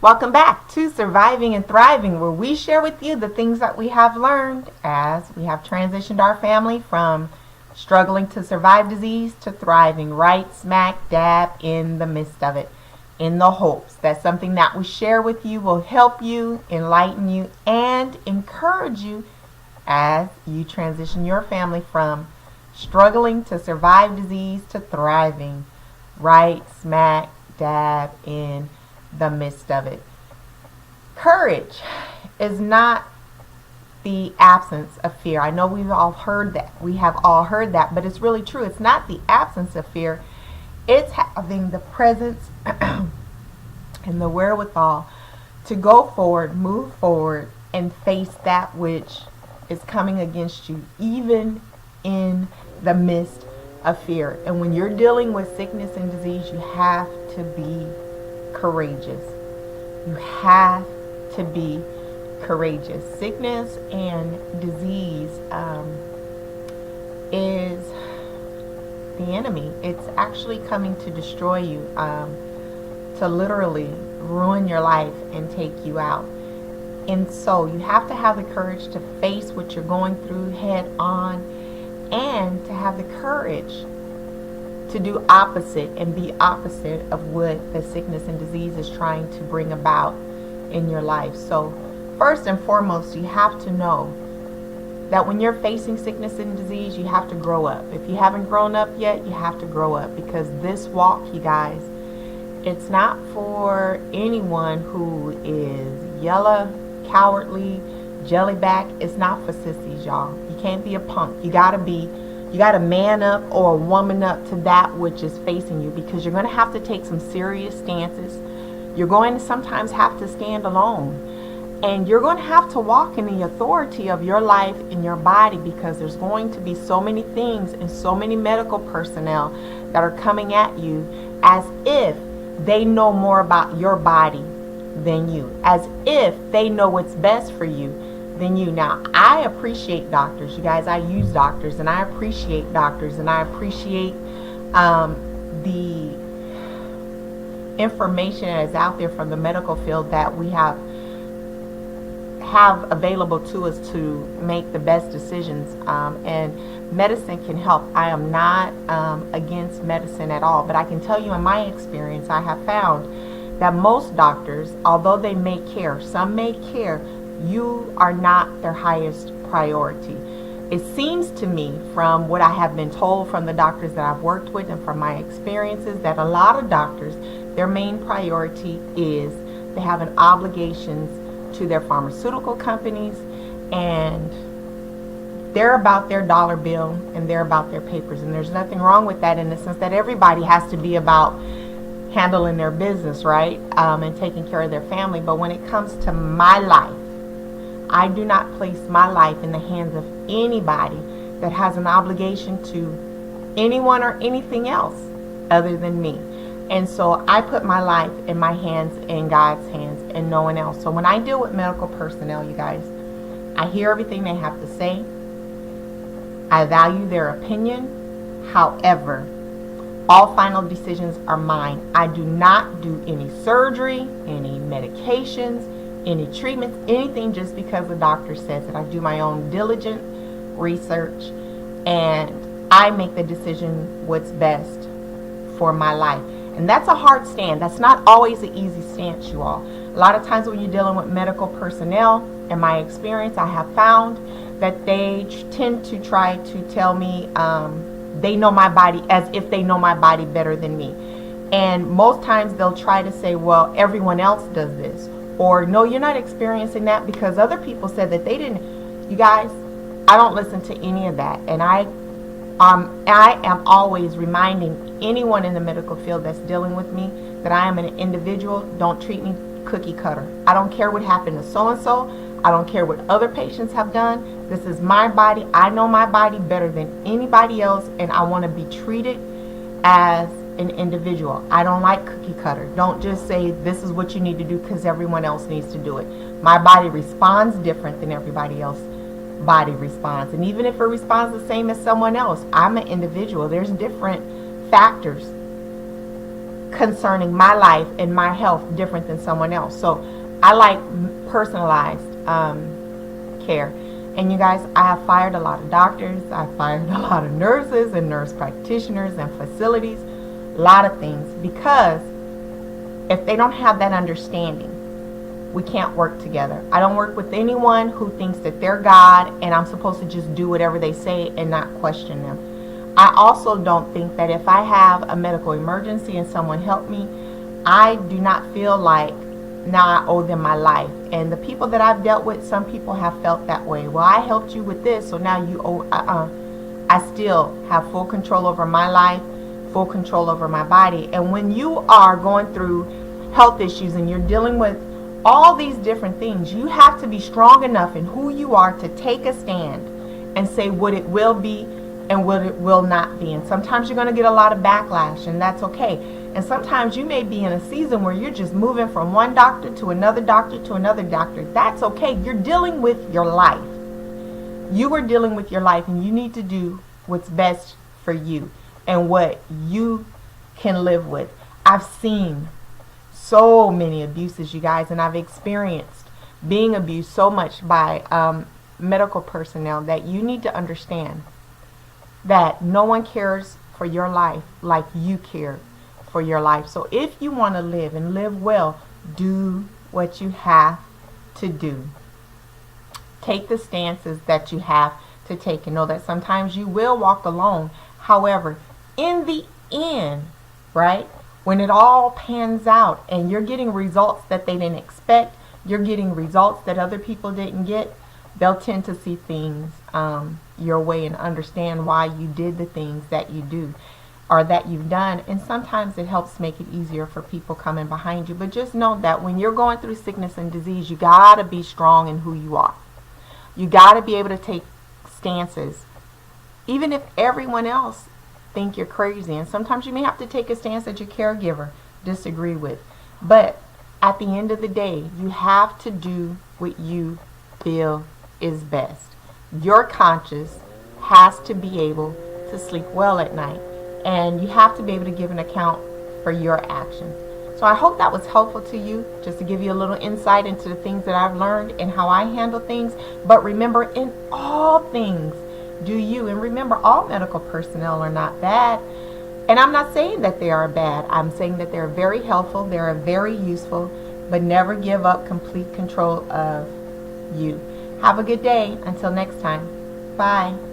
Welcome back to Surviving and Thriving, where we share with you the things that we have learned as we have transitioned our family from struggling to survive disease to thriving right smack dab in the midst of it, in the hopes that something that we share with you will help you, enlighten you, and encourage you as you transition your family from struggling to survive disease to thriving right smack dab in the midst of it. Courage is not the absence of fear. I know we've all heard that. We have all heard that, but it's really true. It's not the absence of fear. It's having the presence and the wherewithal to go forward, move forward, and face that which is coming against you, even in the midst of fear. And when you're dealing with sickness and disease, you have to be courageous. You have to be courageous. Sickness and disease is the enemy. It's actually coming to destroy you, to literally ruin your life and take you out. And so you have to have the courage to face what you're going through head on, and to have the courage to do opposite and be opposite of what the sickness and disease is trying to bring about in your life. So first and foremost, you have to know that when you're facing sickness and disease, you have to grow up. If you haven't grown up yet, you have to grow up, because this walk, you guys, it's not for anyone who is yellow, cowardly, jellyback. It's not for sissies, y'all. You can't be a punk. You gotta man up or woman up to that which is facing you, because you're going to have to take some serious stances. You're going to sometimes have to stand alone, and you're going to have to walk in the authority of your life and your body, because there's going to be so many things and so many medical personnel that are coming at you as if they know more about your body than you, as if they know what's best for you than you. Now, I appreciate doctors, you guys. I use doctors, and I appreciate doctors, and I appreciate the information that is out there from the medical field that we have available to us to make the best decisions, and medicine can help. I am not against medicine at all, but I can tell you in my experience, I have found that most doctors, although they may care, some may care, you are not their highest priority. It seems to me, from what I have been told from the doctors that I've worked with and from my experiences, that a lot of doctors, their main priority is they have an obligations to their pharmaceutical companies, and they're about their dollar bill and they're about their papers. And there's nothing wrong with that, in the sense that everybody has to be about handling their business, right? And taking care of their family. But when it comes to my life, I do not place my life in the hands of anybody that has an obligation to anyone or anything else other than me. And so I put my life in my hands, in God's hands, and no one else. So when I deal with medical personnel, you guys, I hear everything they have to say. I value their opinion. However, all final decisions are mine. I do not do any surgery, any medications, any treatments, anything just because the doctor says it. I do my own diligent research, and I make the decision what's best for my life. And that's a hard stand. That's not always an easy stance, you all. A lot of times when you're dealing with medical personnel, in my experience, I have found that they tend to try to tell me they know my body, as if they know my body better than me. And most times they'll try to say, well, everyone else does this. Or, no, you're not experiencing that because other people said that they didn't. You guys, I don't listen to any of that. And I am always reminding anyone in the medical field that's dealing with me that I am an individual. Don't treat me cookie cutter. I don't care what happened to so-and-so. I don't care what other patients have done. This is my body. I know my body better than anybody else, and I want to be treated as an individual. I don't like cookie cutter. Don't just say this is what you need to do because everyone else needs to do it. My body responds different than everybody else's body responds. And even if it responds the same as someone else, I'm an individual. There's different factors concerning my life and my health different than someone else. So I like personalized care. And you guys, I have fired a lot of doctors, I've fired a lot of nurses and nurse practitioners and facilities, a lot of things, because if they don't have that understanding, we can't work together. I don't work with anyone who thinks that they're God and I'm supposed to just do whatever they say and not question them. I also don't think that if I have a medical emergency and someone helped me, I do not feel like now I owe them my life. And the people that I've dealt with, some people have felt that way. Well, I helped you with this, so now you owe. I still have full control over my life, full control over my body. And when you are going through health issues and you're dealing with all these different things, you have to be strong enough in who you are to take a stand and say what it will be and what it will not be. And sometimes you're going to get a lot of backlash, and that's okay. And sometimes you may be in a season where you're just moving from one doctor to another doctor to another doctor. That's okay. You're dealing with your life. You are dealing with your life, and you need to do what's best for you and what you can live with. I've seen so many abuses, you guys, and I've experienced being abused so much by medical personnel that you need to understand that no one cares for your life like you care for your life. So if you want to live and live well, do what you have to do. Take the stances that you have to take, and know that sometimes you will walk alone. However, in the end, right, when it all pans out and you're getting results that they didn't expect, you're getting results that other people didn't get, they'll tend to see things your way and understand why you did the things that you do or that you've done. And sometimes it helps make it easier for people coming behind you. But just know that when you're going through sickness and disease, you gotta be strong in who you are. You gotta be able to take stances, even if everyone else think you're crazy. And sometimes you may have to take a stance that your caregiver disagree with. But at the end of the day, you have to do what you feel is best. Your conscience has to be able to sleep well at night, and you have to be able to give an account for your actions. So I hope that was helpful to you, just to give you a little insight into the things that I've learned and how I handle things. But remember, in all things, do you. And remember, all medical personnel are not bad. And I'm not saying that they are bad. I'm saying that they're very helpful. They're very useful. But never give up complete control of you. Have a good day. Until next time. Bye.